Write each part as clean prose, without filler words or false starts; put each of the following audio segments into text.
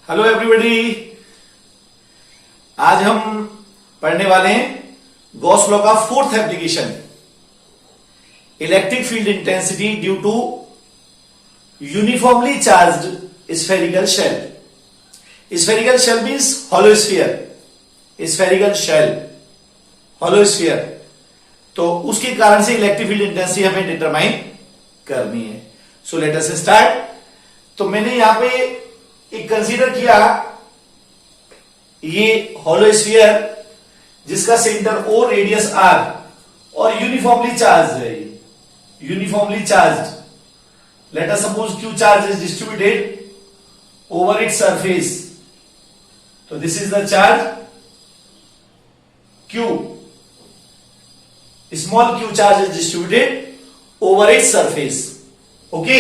Hello everybody. आज हम पढ़ने वाले हैं गॉस लॉ का fourth application, electric field intensity due to uniformly charged spherical shell. Spherical shell means hollow sphere. Spherical shell hollow sphere, तो उसके कारण से इलेक्ट्रिक फील्ड इंटेंसिटी हमें डिटरमाइन करनी है। So let us start. तो मैंने यहां पे एक कंसीडर किया ये हॉलो स्फीयर जिसका सेंटर ओ, रेडियस आर और यूनिफॉर्मली चार्ज है। Uniformly charge, let us suppose Q charge is distributed over its surface. तो this is the charge q, small q charge is distributed over its surface. Okay,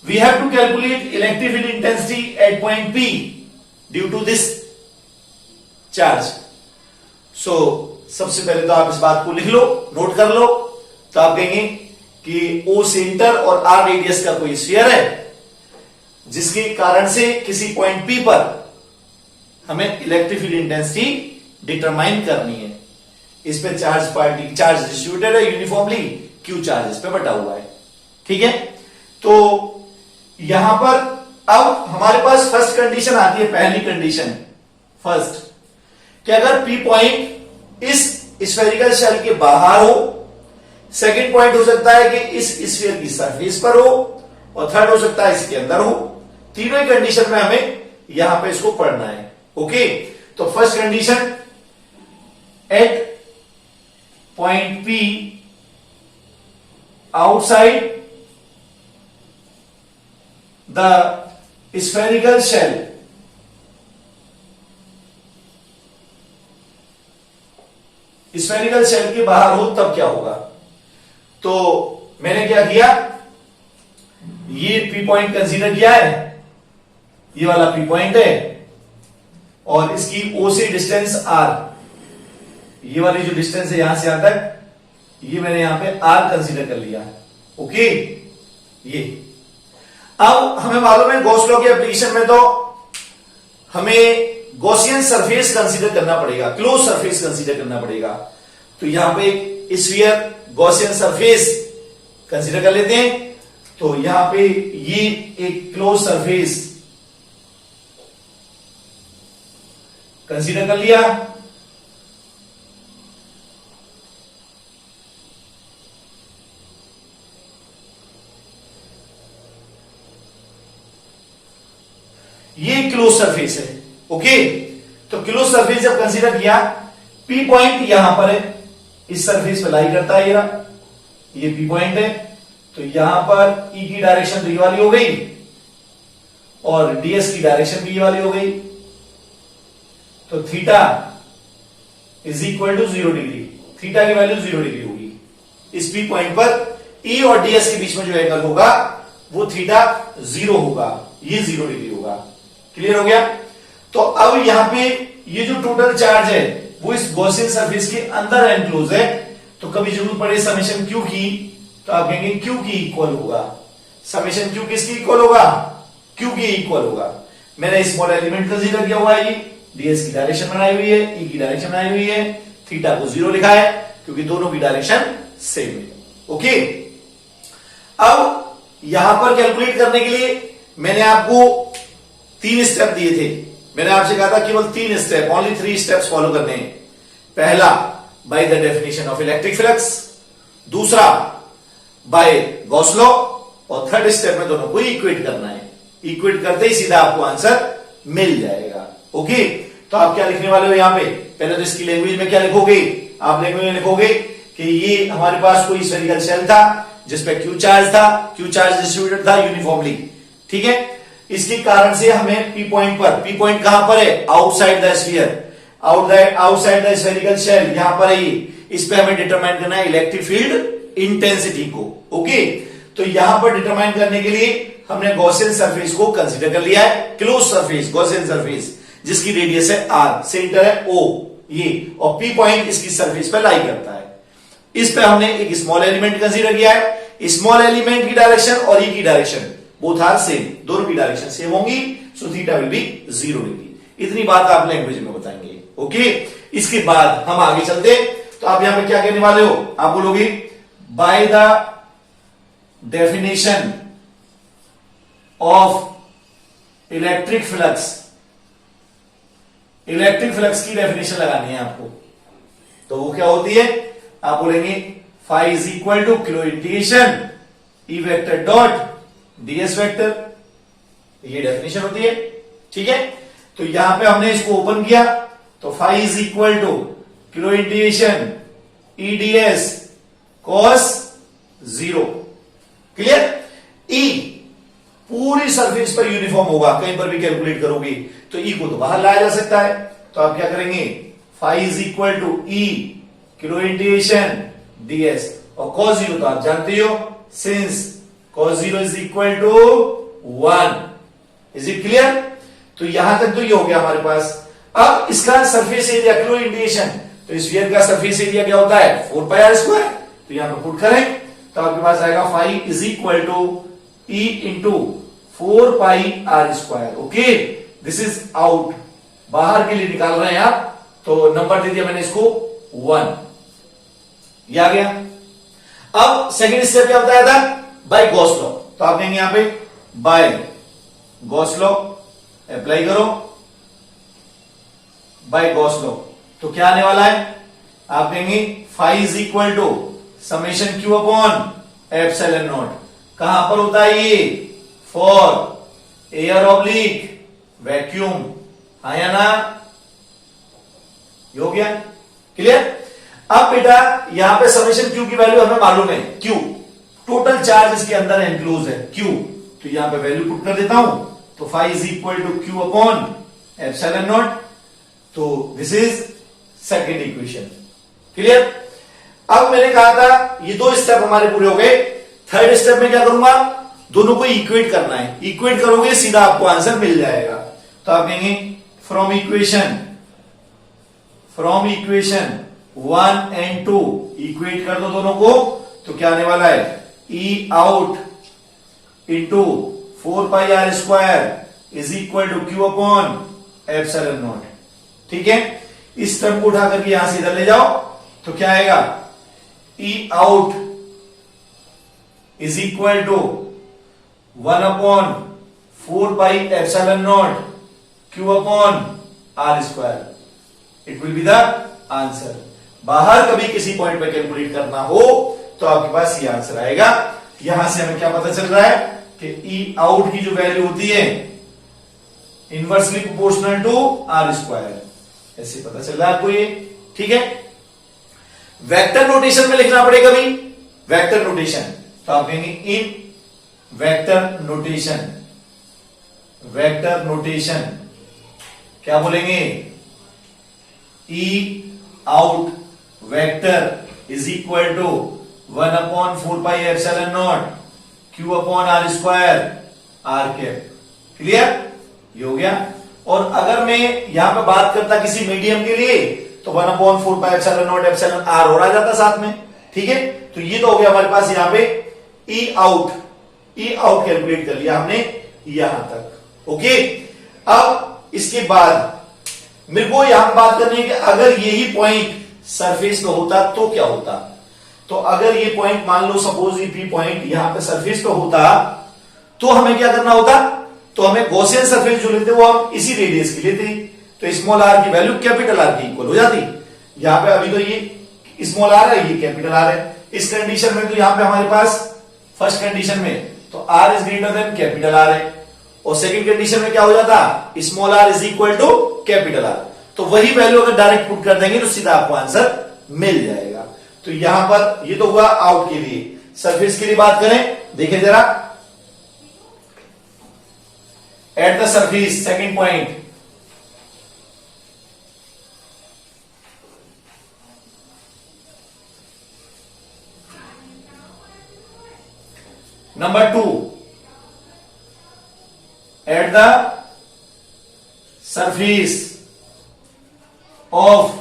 we have to calculate electric field intensity at point P due to this charge. So सबसे पहले तो आप इस बात को लिख लो, note कर लो। तो आप कहेंगे कि O सेंटर और R रेडियस का कोई स्फीयर है जिसके कारण से किसी पॉइंट P पर हमें इलेक्ट्रिक फील्ड इंटेंसिटी डिटरमाइन करनी है। इस पे चार्ज डिस्ट्रीब्यूटेड है यूनिफॉर्मली, Q चार्ज इस पे बटा हुआ है। ठीक है, तो यहां पर अब हमारे पास फर्स्ट कंडीशन आती है, पहली कंडीशन फर्स्ट, कि अगर P पॉइंट इस स्फेरिकल शेल के बाहर हो, सेकंड पॉइंट हो सकता है कि इस स्फीयर की सरफेस पर हो, और थर्ड हो सकता है इसके अंदर हो। तीनों ही कंडीशन में हमें यहां पे इसको पढ़ना है। ओके, तो first condition, at point P outside the spherical shell, spherical shell के बाहर हो तब क्या होगा। तो मैंने क्या किया, ये P पॉइंट कंसीडर किया है, ये वाला P पॉइंट है और इसकी O से डिस्टेंस R, ये वाली जो डिस्टेंस है यहां से यहां तक, ये मैंने यहां पे R कंसीडर कर लिया। ओके, ये अब हमें मालूम है गॉस लॉ के एप्लीकेशन में तो हमें गॉसियन सरफेस कंसीडर करना पड़ेगा, क्लोज सरफेस कंसीडर करना पड़ेगा। तो यहां पे एक स्फीयर गॉसियन सरफेस कंसीडर कर लेते हैं। तो यहां पे ये एक क्लोज सरफेस कंसीडर कर लिया। ये क्लोज सरफेस है। ओके, तो क्लोज सरफेस जब कंसीडर किया, P पॉइंट यहां पर है, इस सरफेस पे लाई करता है, ये P पॉइंट है। तो यहां पर E की डायरेक्शन तो ये वाली हो गई और ds की डायरेक्शन भी ये वाली हो गई। तो theta is equal to 0 degree, theta की वैल्यू 0 डिग्री होगी। इस P पॉइंट पर E और ds के बीच में जो एंगल होगा वो थीटा 0 होगा, ये 0 डिग्री होगा। क्लियर हो गया। तो अब यहां पे ये जो टोटल चार्ज है वो इस गॉसियन सरफेस के अंदर एनक्लोज है। तो कभी जरूरत पड़े समेशन क्यू की, तो आप कहेंगे क्यू की इक्वल होगा। समेशन क्यू किसकी इक्वल होगा, क्यू की इक्वल होगा। मैंने स्मॉल एलिमेंट कंसीडर किया हुआ है, ये डीएस की डायरेक्शन बनाई हुई है, ई की डायरेक्शन बनाई हुई है, थीटा को 0 लिखा है क्योंकि दोनों की डायरेक्शन सेम है। ओके, अब यहां पर कैलकुलेट करने के लिए मैंने आपको 3 स्टेप दिए थे। मैंने आपसे कहा था केवल 3 स्टेप, ओनली 3 स्टेप्स फॉलो करने हैं। पहला, by the definition of electric flux, दूसरा बाय गॉस लॉ, और थर्ड स्टेप में दोनों को इक्वेट करना है। इक्वेट करते ही सीधा आपको आंसर मिल जाएगा। ओके, तो आप क्या लिखने वाले हो यहां पे, पहले तो इसकी लैंग्वेज में क्या लिखोगे, आप लैंग्वेज में लिखोगे कि ये हमारे पास कोई स्फेरिकल शेल था जिसपे क्यू चार्ज था, क्यू चार्ज डिस्ट्रीब्यूटेड था यूनिफॉर्मली। ठीक है, इसके कारण से हमें P पॉइंट पर, P पॉइंट कहां पर है, outside the sphere, outside the spherical shell, यहां पर है। इस पे हमें डिटरमाइन करना है इलेक्ट्रिक फील्ड इंटेंसिटी को। ओके, तो यहां पर डिटरमाइन करने के लिए हमने गॉसियन सरफेस को कंसीडर कर लिया है, क्लोज सरफेस गॉसियन सरफेस जिसकी रेडियस है R, सेंटर है O ये, और P पॉइंट इसकी सरफेस पर लाई करता है। इस पे हमने एक स्मॉल एलिमेंट कंसीडर किया है। स्मॉल एलिमेंट की डायरेक्शन और ई की डायरेक्शन बोथ आर सेम, दोनों की डायरेक्शन सेम होंगी। So theta will be 0 degree. इतनी बात आप लैंग्वेज में बताएंगे। ओके, इसके बाद हम आगे चलते। तो आप यहां पे क्या कहने वाले हो, आप बोलोगे by the definition of electric flux. Electric flux की डेफिनेशन लगानी है आपको, तो वो क्या होती है, आप बोलेंगे phi is equal to kilo integration E vector dot ds vector, ये डेफिनेशन होती है। ठीक है, तो यहां पे हमने इसको ओपन किया, तो phi is equal to kilo integration E ds cos 0। Clear. E पूरी सरफेस पर यूनिफॉर्म होगा, कहीं पर भी कैलकुलेट करोगे तो ई को तो बाहर लाया जा सकता है, तो आप क्या करेंगे, phi is equal to E kilo integration ds, और कॉस 0 तो आप जानते हो, since cos 0 is equal to 1। Is it clear. तो यहां तक तो ये हो गया हमारे पास। अब इसका सरफेस एरिया किलो इंटीग्रेशन, तो स्फीयर का सरफेस एरिया क्या होता है, 4 पाई आर स्क्वायर। तो यहां पर पुट करें तो आपके पास आएगा phi is equal to E into 4 pi are square. Okay, this is out, बाहर के लिए निकाल रहे हैं आप, तो नंबर दे दिया मैंने इसको 1, ये आ गया। अब सेकेंड स्टेप क्या बताया था, बाय गॉस लॉ। तो आप कहेंगे यहां पे बाय गॉस लॉ अप्लाई करो, बाय गॉस लॉ, तो क्या आने वाला है, आप कहेंगे phi is equal to summation Q upon epsilon naught. कहां पर होता है ये, फॉर एयर ऑब्लिक वैक्यूम, हाँ या ना, ये हो गया। क्लियर। अब बेटा यहां पे समेशन क्यू की वैल्यू हमें मालूम है, क्यू टोटल चार्ज इसके अंदर एनक्लोज है, क्यू, तो यहां पे वैल्यू पुट कर देता हूं, तो phi is equal to q upon epsilon not. तो this is second equation. Clear. अब मैंने कहा था ये 2 स्टेप हमारे पूरे हो गए। थर्ड स्टेप में क्या करूंगा, दोनों को इक्वेट करना है, इक्वेट करोगे सीधा आपको आंसर मिल जाएगा। तो आप कहेंगे फ्रॉम इक्वेशन 1 एंड 2 इक्वेट कर दो दोनों को, तो क्या आने वाला है, E out into 4 pi are square is equal to q upon epsilon not. ठीक है, इस टर्म को उठा करके यहां से इधर ले जाओ, तो क्या आएगा, E out is equal to 1 upon 4 pi epsilon not q upon r square. It will be the answer. बाहर कभी किसी पॉइंट पे कैलकुलेट करना हो तो आपके पास ये आंसर आएगा। यहां से हमें क्या पता चल रहा है कि ई आउट की जो वैल्यू होती है inversely proportional to R square, ऐसे पता चल रहा है आपको ये। ठीक है, वेक्टर नोटेशन में लिखना पड़ेगा भी, वेक्टर नोटेशन, तो आप कहेंगे इन वेक्टर नोटेशन क्या बोलेंगे, E out vector is equal to 1 upon 4 pi epsilon not q upon r square r cap. Clear, ये हो गया। और अगर मैं यहां पे बात करता किसी मीडियम के लिए तो 1 upon 4 pi epsilon naught epsilon R और आ जाता साथ में। ठीक है, तो ये तो हो गया हमारे पास यहां पे ई आउट कैलकुलेट कर लिया हमने यहां तक। ओके, अब इसके बाद मेरे को यहां बात करनी है कि अगर यही पॉइंट सरफेस पे होता तो क्या होता। तो अगर ये पॉइंट मान लो सपोज ये पी पॉइंट यहां पे सरफेस पे होता तो हमें क्या करना होता, तो हमें गॉसियन सरफेस जो लेते वो हम इसी रेडियस की लेते, तो स्मॉल आर की वैल्यू कैपिटल आर की इक्वल हो जाती। यहां पे अभी तो ये स्मॉल आर है, ये कैपिटल आर है। इस कंडीशन में तो यहां पे हमारे पास फर्स्ट कंडीशन में तो R is greater than capital R है, और सेकंड कंडीशन में क्या हो जाता, small R is equal to capital R. तो वही वैल्यू अगर डायरेक्ट पुट कर देंगे तो सीधा आपको आंसर मिल जाएगा। तो यहां पर ये तो हुआ आउट के लिए। सरफेस के लिए बात करें, देखिए जरा, at the surface second point, number 2, at the surface of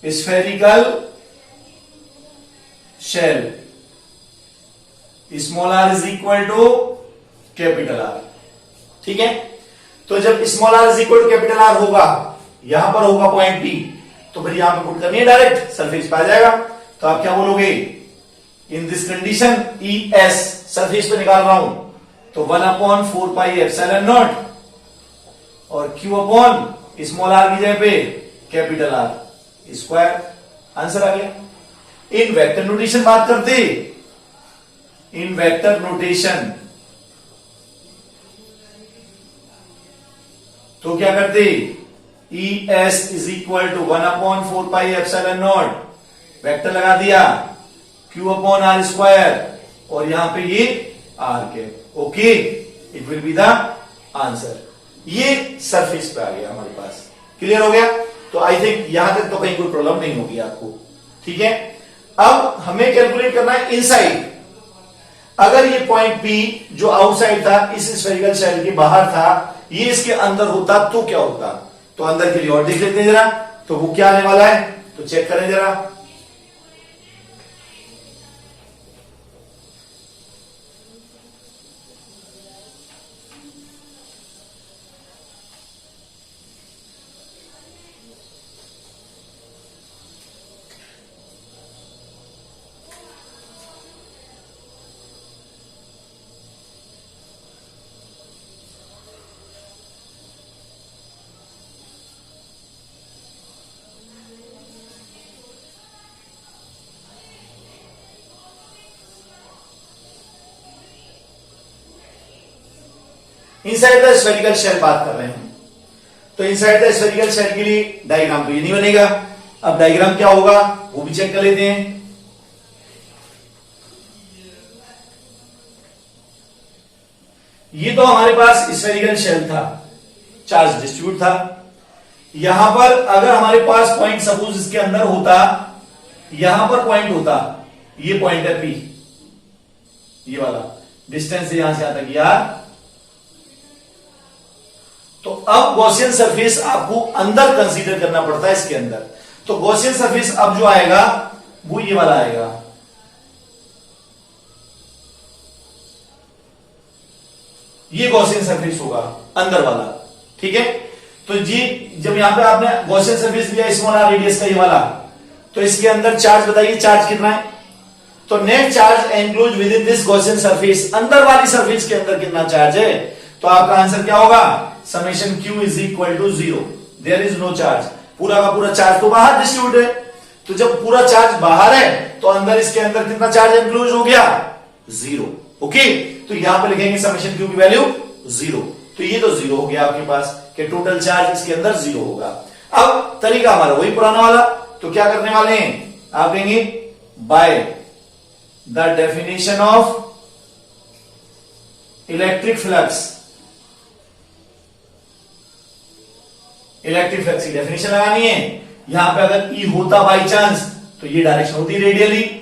spherical shell small r is equal to capital R। ठीक है, तो जब small R is equal to capital R होगा, यहां पर होगा पॉइंट पी, तो फिर यहां पे पुट करनी है डायरेक्ट, सरफेस पे आ जाएगा। तो आप क्या बोलोगे, in this condition E S surface पे निकाल रहा हूं, तो 1/4πε0 और q अपॉन स्मॉल आर की जगह पे कैपिटल आर स्क्वायर, आंसर आ गया। इन वेक्टर नोटेशन बात करते, इन वेक्टर नोटेशन तो क्या करते, E S is equal to 1/4πε0 vector लगा दिया, q अपॉन आर स्क्वायर और यहां पे ये आर के, okay, it will be the answer. ये सरफेस पे आ गया हमारे पास, क्लियर हो गया। तो आई थिंक यहां तक तो कहीं कोई प्रॉब्लम नहीं होगी आपको, ठीक है। अब हमें कैलकुलेट करना है इनसाइड। अगर ये पॉइंट पी जो आउटसाइड था, इस स्फेरिकल शेल के बाहर था, ये इसके अंदर होता तो क्या होता। तो अंदर के लिए और देख लेते हैं जरा, तो वो क्या आने वाला है, तो चेक करें जरा। इनसाइड द स्फेरिकल शेल बात कर रहे हैं, तो इनसाइड द स्फेरिकल शेल के लिए डायग्राम तो ये नहीं बनेगा। अब डायग्राम क्या होगा वो भी चेक कर लेते हैं। ये तो हमारे पास स्फेरिकल शेल था, चार्ज डिस्ट्रीब्यूट था। यहां पर अगर हमारे पास पॉइंट सपोज इसके अंदर होता, यहां पर पॉइंट होता, ये पॉइंट है पी, ये वाला डिस्टेंस यहां से यहां तक यार। तो अब गॉसियन सरफेस आपको अंदर कंसीडर करना पड़ता है इसके अंदर। तो गॉसियन सरफेस अब जो आएगा वो ये वाला आएगा, ये गॉसियन सरफेस होगा अंदर वाला, ठीक है। तो जी जब यहां पे आपने गॉसियन सरफेस लिया स्मॉल आर रेडियस का ये वाला, तो इसके अंदर चार्ज बताइए, चार्ज कितना है। तो net charge enclose with in this Gaussian surface, अंदर वाली सरफेस के अंदर कितना चार्ज है। तो आपका आंसर क्या होगा, summation q is equal to 0, there is no charge. पूरा का पूरा चार्ज तो बाहर डिस्ट्रीब्यूट है, तो जब पूरा चार्ज बाहर है तो अंदर इसके अंदर कितना चार्ज एनक्लोज हो गया, 0, ओके। तो यहां पे लिखेंगे समेशन q की वैल्यू 0, तो ये तो 0 हो गया आपके पास कि टोटल चार्ज इसके अंदर 0 होगा। अब तरीका हमारा वही पुराना वाला, तो क्या करने वाले हैं, आप कहेंगे by the definition of electric flux, electric flux की डेफिनेशन लगानी है। यहां पे अगर ई होता बाई चांस, तो ये डायरेक्शन होती रेडियली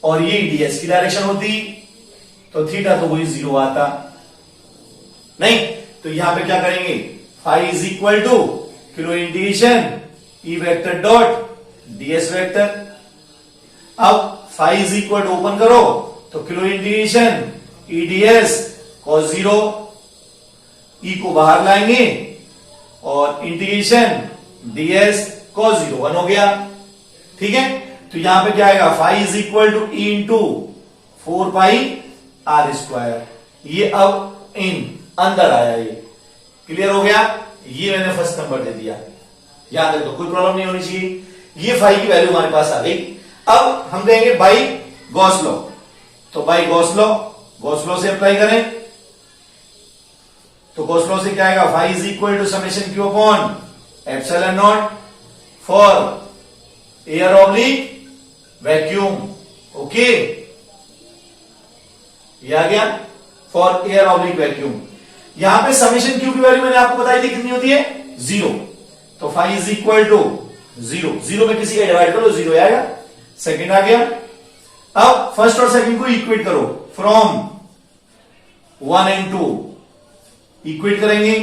और ये ds की डायरेक्शन होती, तो थीटा तो वही 0 आता नहीं। तो यहां पे क्या करेंगे, phi is equal to kilo integration E vector dot ds vector. अब phi is equal to open करो तो किलो integration E ds cos 0, E को बाहर लाएंगे और इंटीग्रेशन ds cos 0 1 हो गया, ठीक है। तो यहां पे क्या आएगा, phi is equal to E into 4πr²। ये अब इन अंदर आया, ये क्लियर हो गया। ये मैंने फर्स्ट नंबर दे दिया, याद रखो कोई प्रॉब्लम नहीं होनी चाहिए। ये फाई की वैल्यू हमारे पास आ गई। अब हम देंगे बाई गॉस लॉ, तो बाई गॉस लॉ से अप्लाई करें, तो गॉस लॉ से क्या आएगा, phi is equal to summation q upon epsilon naught for air oblique vacuum, okay, ये आ गया फॉर एयर ऑब्लिक वैक्यूम। यहां पे समेशन q की वैल्यू मैंने आपको बताई थी कितनी होती है, 0, तो फाई इज इक्वल टू 0 में किसी का डिवाइड करो 0 आएगा, सेकंड आ गया। अब फर्स्ट और सेकंड को इक्वेट करो, फ्रॉम 1 and 2 इक्वेट करेंगे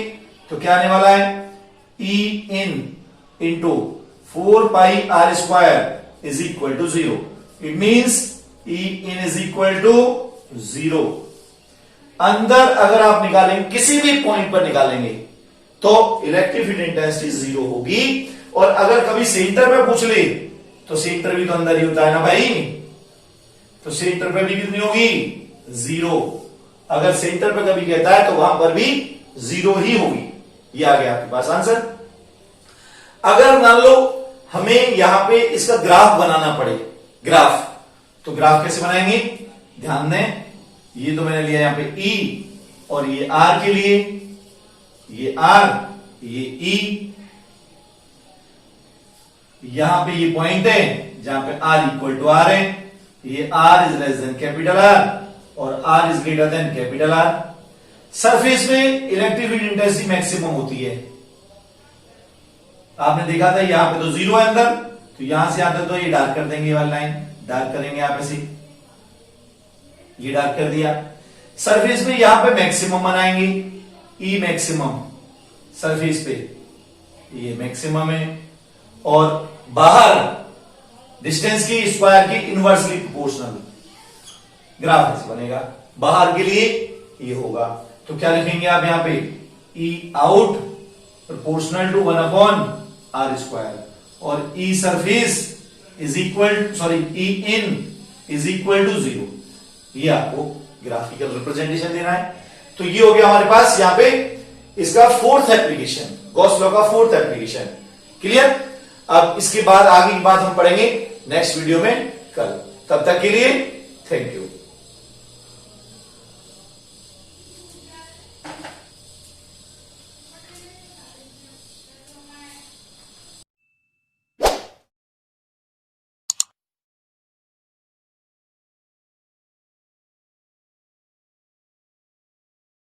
तो क्या आने वाला है, E in into 4πr² is equal to 0। It means E in is equal to 0। अंदर अगर आप निकालेंगे, किसी भी पॉइंट पर निकालेंगे तो इलेक्ट्रिक फील्ड इंटेंसिटी 0 होगी। और अगर कभी सेंटर पे पूछ ले तो सेंटर भी तो अंदर ही होता है ना भाई, तो सेंटर पे भी कितनी होगी 0। अगर सेंटर पे कभी कहता है तो वहां पर भी 0 ही होगी। ये आ गया आपके पास आंसर। अगर मान लो हमें यहां पे इसका ग्राफ बनाना पड़े, ग्राफ, तो ग्राफ कैसे बनाएंगे, ध्यान दें, ये तो मैंने लिया यहां पे E और ये R के लिए, ये R, ये E, यहां पे ये पॉइंट है जहां पे R इक्वल टू R है, ये R is less than capital R और R is greater than capital R। Surface में इलेक्ट्रिक फील्ड इंटेंसिटी मैक्सिमम होती है। आपने देखा था यहां पे तो 0 है अंदर, तो यहां से आता तो ये डार्क कर देंगे, वाली लाइन डार्क करेंगे यहां पे से, ये डार्क कर दिया। सरफेस में यहां पे मैक्सिमम बनाएंगे, ई मैक्सिमम सरफेस पे, ये मैक्सिमम है। और बाहर डिस्टेंस की स्क्वायर की इनवर्सली प्रोपोर्शनल ग्राफ ऐसे बनेगा, बाहर के लिए ये होगा। तो क्या लिखेंगे आप यहां पे, ई आउट प्रोपोर्शनल टू 1/r², और E surface is equal, sorry, E in is equal to 0। ये आपको ग्राफिकल रिप्रेजेंटेशन देना है। तो ये हो गया हमारे पास यहां पे इसका फोर्थ एप्लीकेशन, गॉस लॉ का फोर्थ एप्लीकेशन। क्लियर? अब इसके बाद आगे की बात हम पढ़ेंगे नेक्स्ट वीडियो में कल। तब तक के लिए थैंक यू।